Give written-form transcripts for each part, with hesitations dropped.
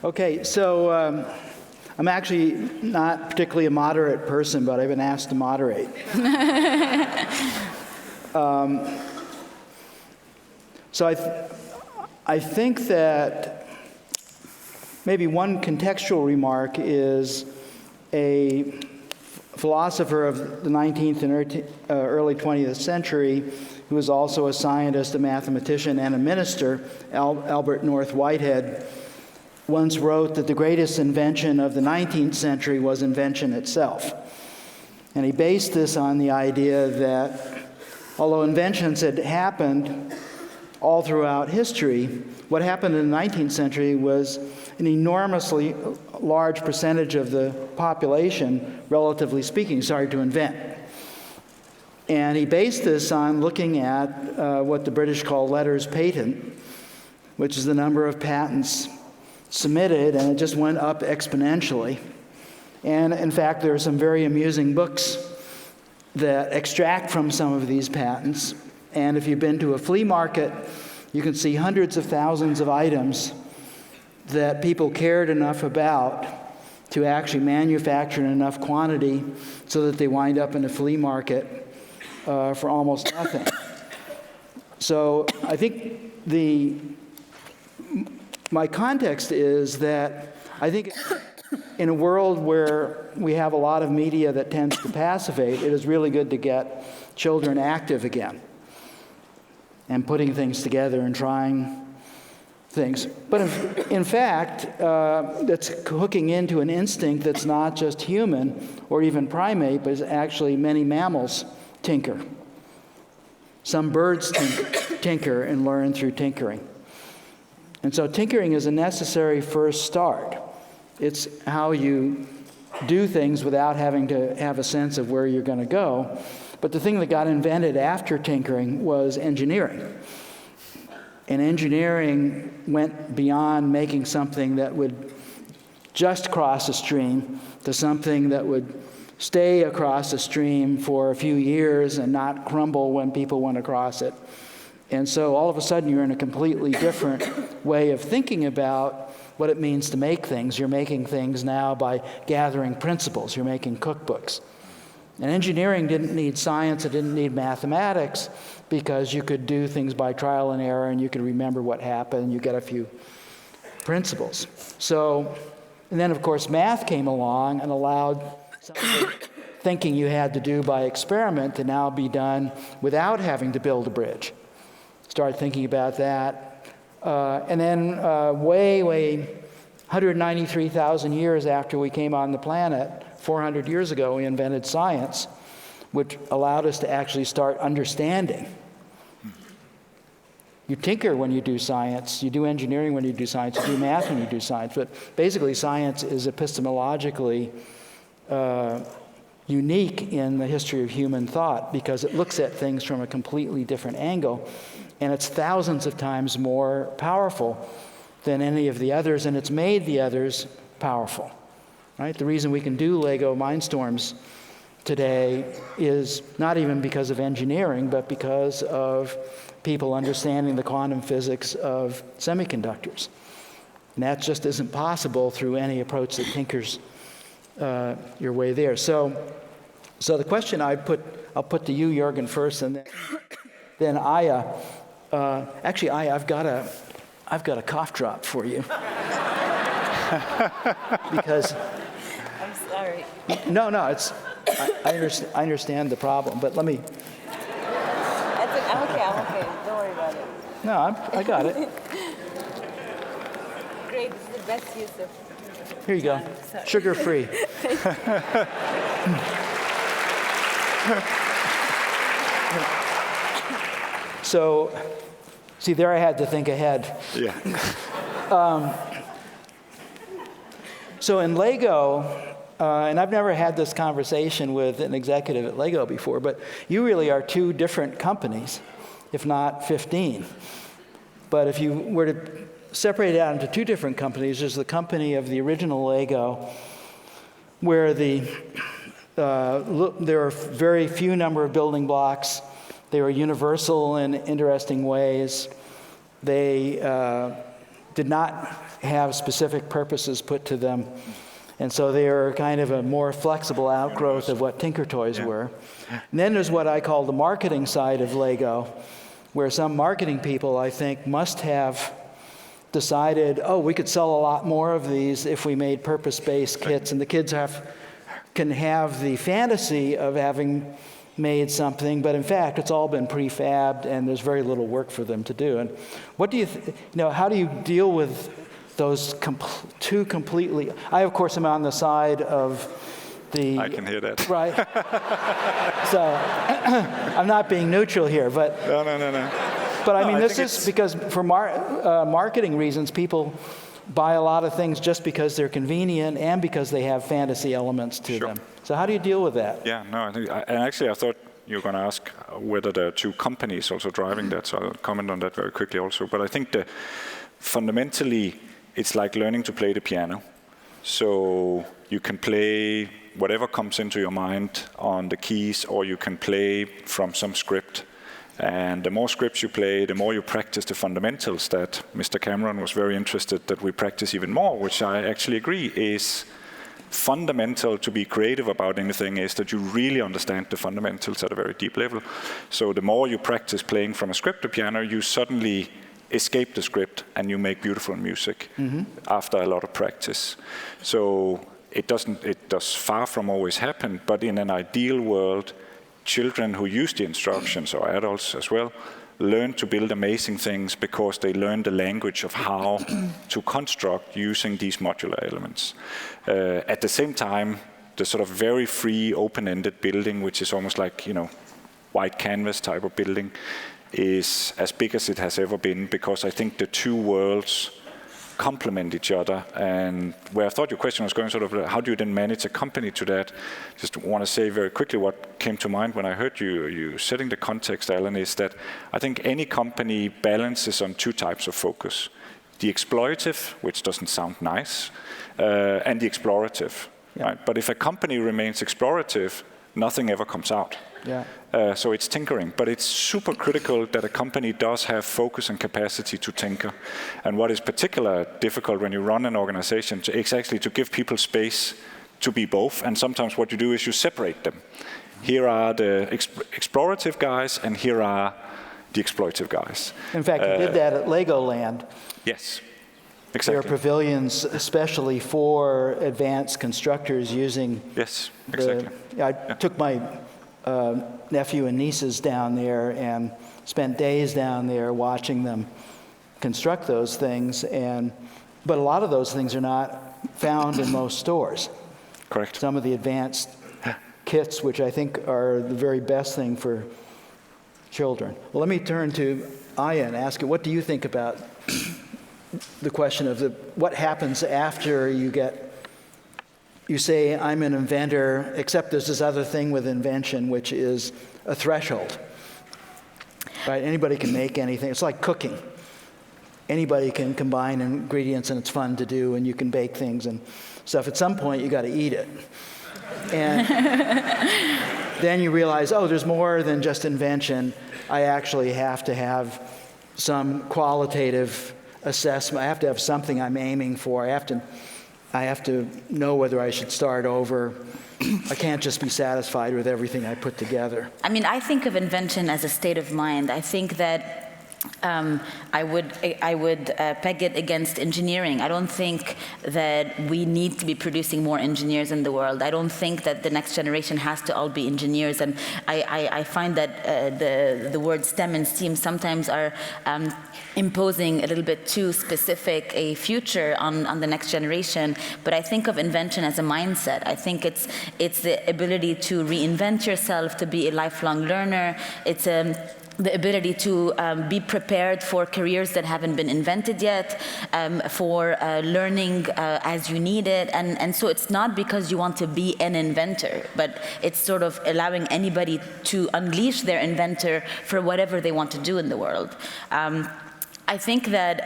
Okay, so I'm actually not particularly a moderate person, but I've been asked to moderate. So I think that maybe one contextual remark is a philosopher of the 19th and early 20th century who was also a scientist, a mathematician, and a minister, Albert North Whitehead, once wrote that the greatest invention of the 19th century was invention itself. And he based this on the idea that although inventions had happened all throughout history, what happened in the 19th century was an enormously large percentage of the population, relatively speaking, started to invent. And he based this on looking at what the British call letters patent, which is the number of patents submitted, and it just went up exponentially. And in fact, there are some very amusing books that extract from some of these patents. And if you've been to a flea market, you can see hundreds of thousands of items that people cared enough about to actually manufacture in enough quantity so that they wind up in a flea market for almost nothing. So I think my context is that I think in a world where we have a lot of media that tends to passivate, it is really good to get children active again and putting things together and trying things. But in fact, that's hooking into an instinct that's not just human or even primate, but is actually many mammals tinker. Some birds tinker and learn through tinkering. And so tinkering is a necessary first start. It's how you do things without having to have a sense of where you're going to go. But the thing that got invented after tinkering was engineering. And engineering went beyond making something that would just cross a stream to something that would stay across a stream for a few years and not crumble when people went across it. And so all of a sudden you're in a completely different way of thinking about what it means to make things. You're making things now by gathering principles. You're making cookbooks. And engineering didn't need science, it didn't need mathematics, because you could do things by trial and error and you could remember what happened, you get a few principles. So, and then of course math came along and allowed some of the thinking you had to do by experiment to now be done without having to build a bridge. Start thinking about that. And then way 193,000 years after we came on the planet, 400 years ago, we invented science, which allowed us to actually start understanding. You tinker when you do science, you do engineering when you do science, you do math when you do science, but basically science is epistemologically unique in the history of human thought because it looks at things from a completely different angle, and it's thousands of times more powerful than any of the others, and it's made the others powerful. Right? The reason we can do Lego Mindstorms today is not even because of engineering, but because of people understanding the quantum physics of semiconductors. And that just isn't possible through any approach that tinkers your way there. So the question I'll put to you, Jørgen, first, and then Ayah. Actually, Ayah, I've got a cough drop for you. Because I'm sorry. No, it's I understand the problem, but let me. I'm okay. Don't worry about it. No, I got it. Great. This is the best use of. Here you go. Sugar free. So, see, there I had to think ahead. Yeah. So in Lego, and I've never had this conversation with an executive at Lego before, but you really are two different companies, if not 15. But if you were to separate it out into two different companies, there's the company of the original Lego, where there are very few number of building blocks. They were universal in interesting ways. They did not have specific purposes put to them. And so they are kind of a more flexible outgrowth of what Tinker Toys were. And then there's what I call the marketing side of Lego, where some marketing people, I think, must have decided, oh, we could sell a lot more of these if we made purpose-based kits, and the kids can have the fantasy of having made something, but in fact, it's all been prefabbed, and there's very little work for them to do. And what do you, how do you deal with those two completely? I, of course, am on the side of the... I can hear that. Right. So I'm not being neutral here, but... No. But I mean, this is because for marketing reasons, people buy a lot of things just because they're convenient and because they have fantasy elements to them. So how do you deal with that? Yeah, no, I thought you were going to ask whether there are two companies also driving that, so I'll comment on that very quickly also. But I think that fundamentally, it's like learning to play the piano. So you can play whatever comes into your mind on the keys, or you can play from some script. And the more scripts you play, the more you practice the fundamentals that Mr. Cameron was very interested that we practice even more, which I actually agree is fundamental to be creative about anything, is that you really understand the fundamentals at a very deep level. So the more you practice playing from a script to piano, you suddenly escape the script and you make beautiful music after a lot of practice. So it does far from always happen, but in an ideal world, children who use the instructions, or adults as well, learn to build amazing things because they learn the language of how to construct using these modular elements. At the same time, the sort of very free, open-ended building, which is almost like, white canvas type of building, is as big as it has ever been, because I think the two worlds complement each other. And where I thought your question was going, sort of, how do you then manage a company to that? Just want to say very quickly what came to mind when I heard you setting the context, Alan, is that I think any company balances on two types of focus: the exploitative, which doesn't sound nice, and the explorative. Yeah. Right? But if a company remains explorative, nothing ever comes out. Yeah. So it's tinkering, but it's super critical that a company does have focus and capacity to tinker. And what is particularly difficult when you run an organization is actually to give people space to be both. And sometimes what you do is you separate them. Here are the explorative guys, and here are the exploitative guys. In fact, you did that at Legoland. Yes. Exactly. There are pavilions especially for advanced constructors using... Yes, exactly. I took my nephew and nieces down there and spent days down there watching them construct those things. But a lot of those things are not found in most stores. Correct. Some of the advanced kits, which I think are the very best thing for children. Well, let me turn to Ayah and ask you, what do you think about the question of what happens after you say, I'm an inventor, except there's this other thing with invention, which is a threshold. Right? Anybody can make anything. It's like cooking. Anybody can combine ingredients, and it's fun to do, and you can bake things and stuff. At some point, you got to eat it. And then you realize, oh, there's more than just invention. I actually have to have some qualitative assessment. I have to have something I'm aiming for. I have to know whether I should start over. I can't just be satisfied with everything I put together. I mean, I think of invention as a state of mind. I think that I would peg it against engineering. I don't think that we need to be producing more engineers in the world. I don't think that the next generation has to all be engineers. And I find that the word STEM and STEAM sometimes are imposing a little bit too specific a future on the next generation. But I think of invention as a mindset. I think it's the ability to reinvent yourself, to be a lifelong learner. It's the ability to be prepared for careers that haven't been invented yet, for learning as you need it. And so it's not because you want to be an inventor, but it's sort of allowing anybody to unleash their inventor for whatever they want to do in the world. I think that,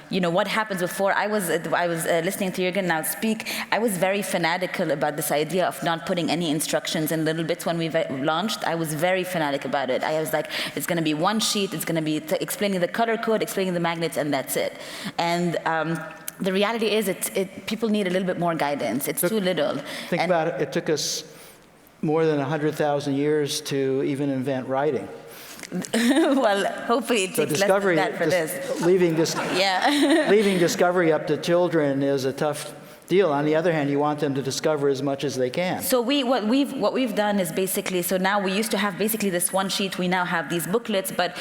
what happens before, I was listening to Jørgen now speak, I was very fanatical about this idea of not putting any instructions in little bits when we launched. I was very fanatic about it. I was like, it's going to be one sheet, it's going to be explaining the color code, explaining the magnets, and that's it. And the reality is people need a little bit more guidance. It's too little. Think about it. It took us more than 100,000 years to even invent writing. Well, hopefully it takes less than that for this. Leaving Yeah. discovery up to children is a tough deal. On the other hand, you want them to discover as much as they can. So what we've done is basically, so now we used to have basically this one sheet, we now have these booklets, but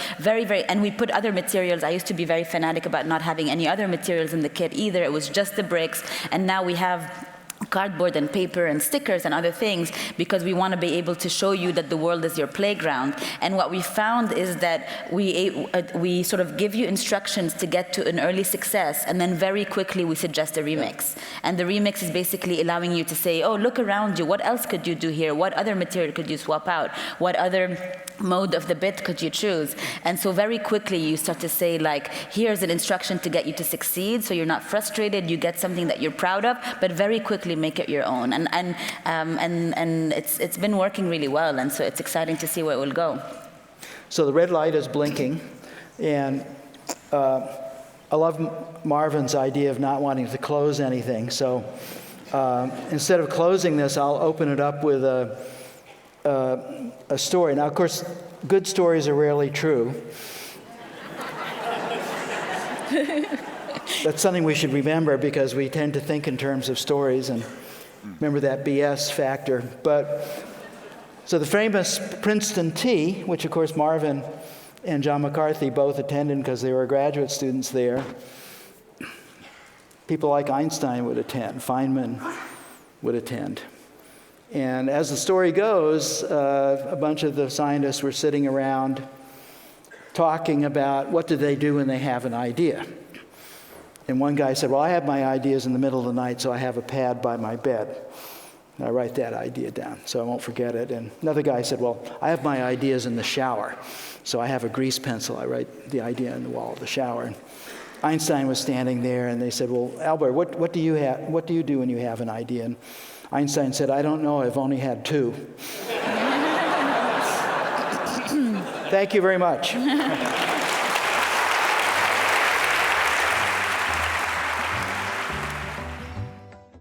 and we put other materials. I used to be very fanatic about not having any other materials in the kit either. It was just the bricks, and now we have cardboard and paper and stickers and other things, because we want to be able to show you that the world is your playground. And what we found is that we sort of give you instructions to get to an early success, and then very quickly we suggest a remix. And the remix is basically allowing you to say, oh, look around you, what else could you do here? What other material could you swap out? What other mode of the bit could you choose? And so very quickly you start to say, like, here's an instruction to get you to succeed, so you're not frustrated, you get something that you're proud of, but very quickly make it your own. And it's been working really well, and so it's exciting to see where it will go. So the red light is blinking, and I love Marvin's idea of not wanting to close anything. So instead of closing this, I'll open it up with a story. Now, of course, good stories are rarely true. That's something we should remember, because we tend to think in terms of stories and remember that BS factor. But so the famous Princeton tea, which of course Marvin and John McCarthy both attended because they were graduate students there. People like Einstein would attend, Feynman would attend. And as the story goes, a bunch of the scientists were sitting around talking about what do they do when they have an idea. And one guy said, well, I have my ideas in the middle of the night, so I have a pad by my bed. And I write that idea down so I won't forget it. And another guy said, well, I have my ideas in the shower, so I have a grease pencil. I write the idea on the wall of the shower. And Einstein was standing there, and they said, well, Albert, what do you do when you have an idea? And Einstein said, I don't know, I've only had two. Thank you very much.